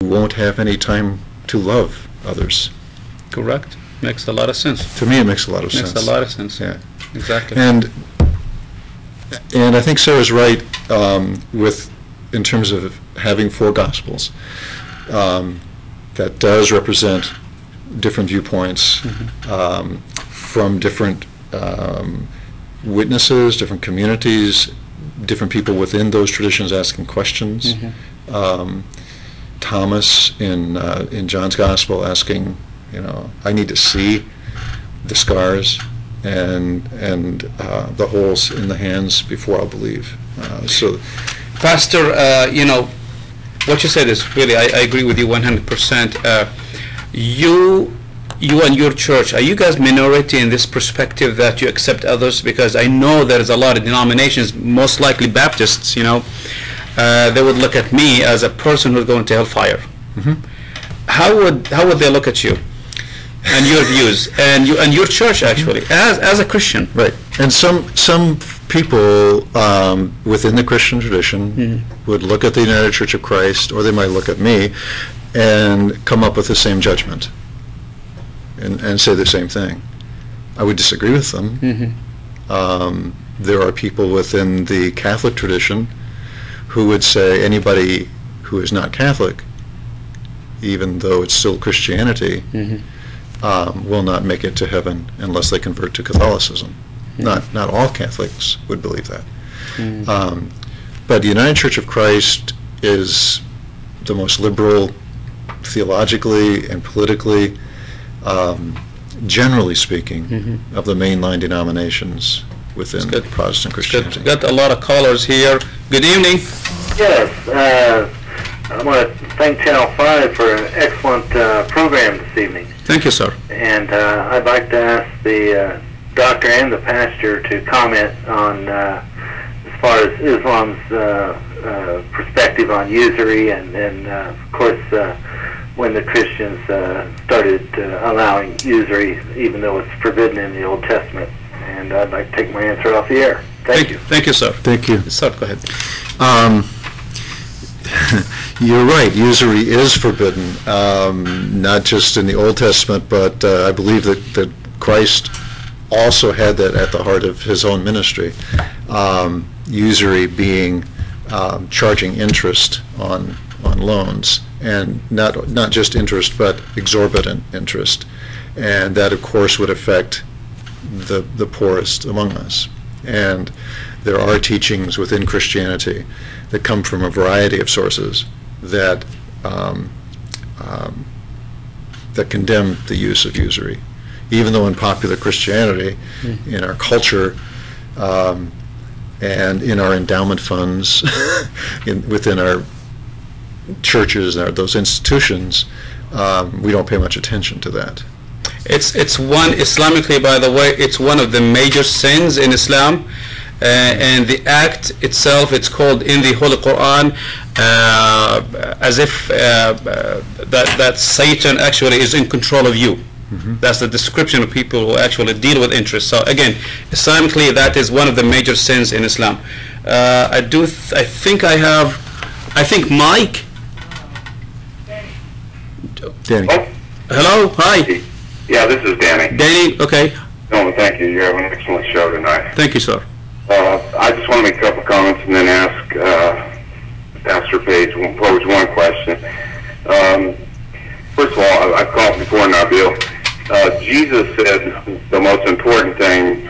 won't have any time to love others. Correct. Makes a lot of sense. To me, it makes a lot of sense. Makes a lot of sense. Yeah. Exactly. And I think Sarah's right in terms of having four Gospels. That does represent different viewpoints from different witnesses, different communities, different people within those traditions asking questions. Thomas in John's Gospel asking, I need to see the scars and the holes in the hands before I'll believe. So, Pastor, what you said is really, I agree with you 100%. You and your church, are you guys minority in this perspective that you accept others? Because I know there's a lot of denominations, most likely Baptists, they would look at me as a person who's going to hellfire. How would they look at you and your views and your church actually as a Christian? Right. And some people within the Christian tradition would look at the United Church of Christ, or they might look at me and come up with the same judgment and say the same thing. I would disagree with them. There are people within the Catholic tradition who would say anybody who is not Catholic, even though it's still Christianity, will not make it to heaven unless they convert to Catholicism. Not all Catholics would believe that. But the United Church of Christ is the most liberal theologically and politically, generally speaking, of the mainline denominations within Protestant Christianity. Got a lot of callers here. Good evening. Yes, I want to thank Channel 5 for an excellent program this evening. Thank you, sir. And I'd like to ask the doctor and the pastor to comment on, as far as Islam's perspective on usury, and of course, when the Christians started allowing usury, even though it's forbidden in the Old Testament. And I'd like to take my answer off the air. Thank you. Thank you, sir. Thank you. Sir, go ahead. You're right. Usury is forbidden, not just in the Old Testament, but I believe that Christ also had that at the heart of his own ministry. Usury being charging interest on loans, and not just interest, but exorbitant interest, and that of course would affect the poorest among us. And there are teachings within Christianity that come from a variety of sources that that condemn the use of usury, even though in popular Christianity, in our culture, and in our endowment funds, within our churches and those institutions, we don't pay much attention to that. It's one, Islamically, by the way, it's one of the major sins in Islam, and the act itself, it's called in the Holy Quran as if that Satan actually is in control of you. That's the description of people who actually deal with interest. So again, Islamically, that is one of the major sins in Islam. I think Mike. Danny. Oh. Hello, hi. Yeah, this is Danny. Danny, okay. No, thank you. You have an excellent show tonight. Thank you, sir. I just want to make a couple comments and then ask Pastor Poage one question. First of all, I've called before, Nabil. Jesus said the most important thing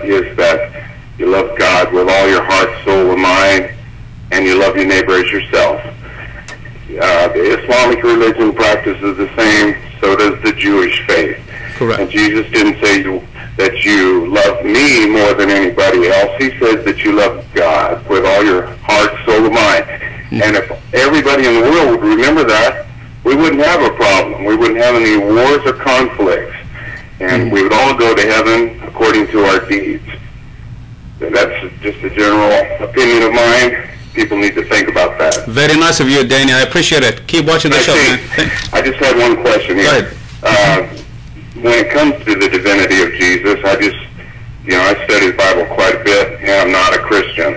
is that you love God with all your heart, soul, and mind, and you love your neighbor as yourself. The Islamic religion practices the same, so does the Jewish faith. Correct. And Jesus didn't say that you love me more than anybody else. He said that you love God with all your heart, soul, and mind. And if everybody in the world would remember that, we wouldn't have a problem. We wouldn't have any wars or conflicts. And we would all go to heaven according to our deeds. And that's just a general opinion of mine. People need to think about that. Very nice of you, Danny. I appreciate it. Keep watching the show, man. I just had one question here. When it comes to the divinity of Jesus, I study the Bible quite a bit, and I'm not a Christian.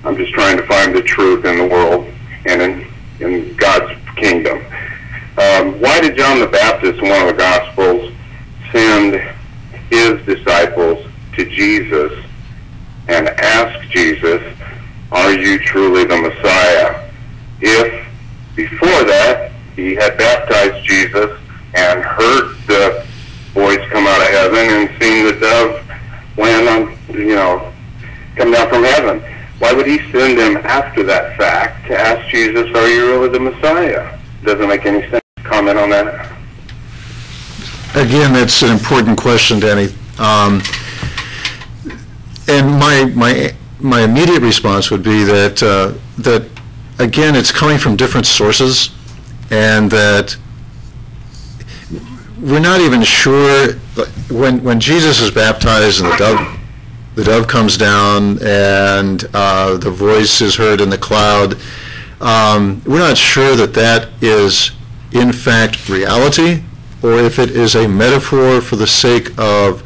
I'm just trying to find the truth in the world and in God's did John the Baptist in one of the Gospels send his disciples to Jesus and ask Jesus, are you truly the Messiah? If before that he had baptized Jesus and heard the voice come out of heaven and seen the dove land on, come down from heaven, why would he send them after that fact to ask Jesus, are you really the Messiah? Doesn't make any sense. Comment on that? Again, that's an important question, Danny. And my immediate response would be that again, it's coming from different sources, and that we're not even sure when Jesus is baptized and the dove comes down and the voice is heard in the cloud. We're not sure that is in fact reality, or if it is a metaphor for the sake of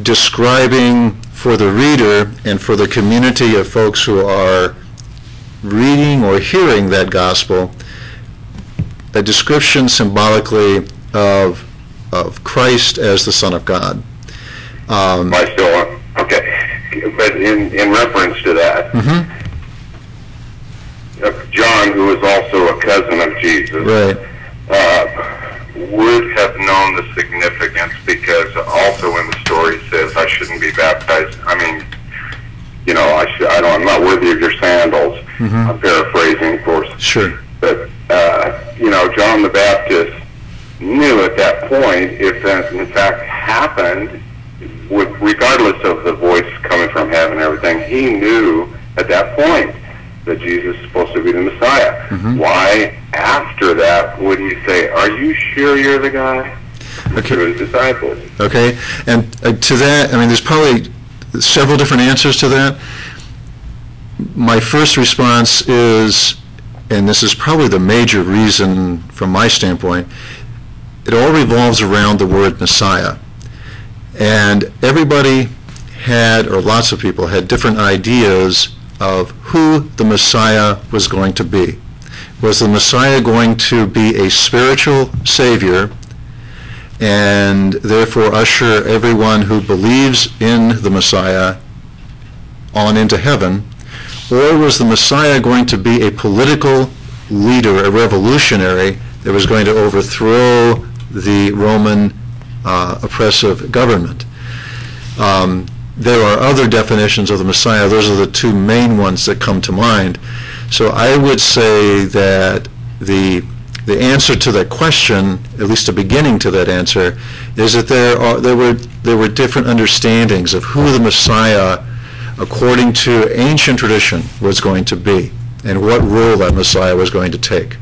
describing for the reader and for the community of folks who are reading or hearing that gospel, a description symbolically of Christ as the Son of God. Okay, but in reference to that, John, who is also a cousin of Jesus, right, would have known the significance, because also in the story it says, I shouldn't be baptized. I mean, I'm not worthy of your sandals. I'm paraphrasing, of course. Sure. But, John the Baptist knew at that point, if that in fact happened, regardless of the voice coming from heaven and everything, he knew at that point that Jesus is supposed to be the Messiah. Why, after that, would he say, are you sure you're the guy? Okay. To his disciples. Okay, and to that, there's probably several different answers to that. My first response is, and this is probably the major reason from my standpoint, it all revolves around the word Messiah. And everybody had, or lots of people had, different ideas of who the Messiah was going to be. Was the Messiah going to be a spiritual savior and therefore usher everyone who believes in the Messiah on into heaven? Or was the Messiah going to be a political leader, a revolutionary that was going to overthrow the Roman oppressive government? There are other definitions of the Messiah. Those are the two main ones that come to mind. So I would say that the answer to that question, at least a beginning to that answer, is that there were different understandings of who the Messiah, according to ancient tradition, was going to be, and what role that Messiah was going to take.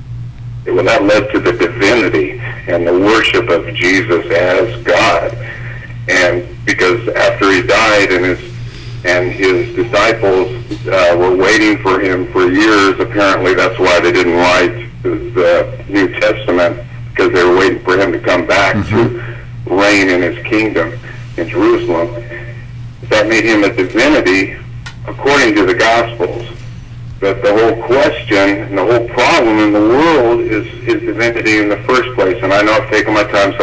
Well, that led to the divinity and the worship of Jesus as God. And because after he died and his disciples were waiting for him for years, apparently that's why they didn't write the New Testament, because they were waiting for him to come back to reign in his kingdom in Jerusalem. That made him a divinity according to the Gospels. But the whole question and the whole problem in the world is his divinity in the first place. And I know I've taken my time, so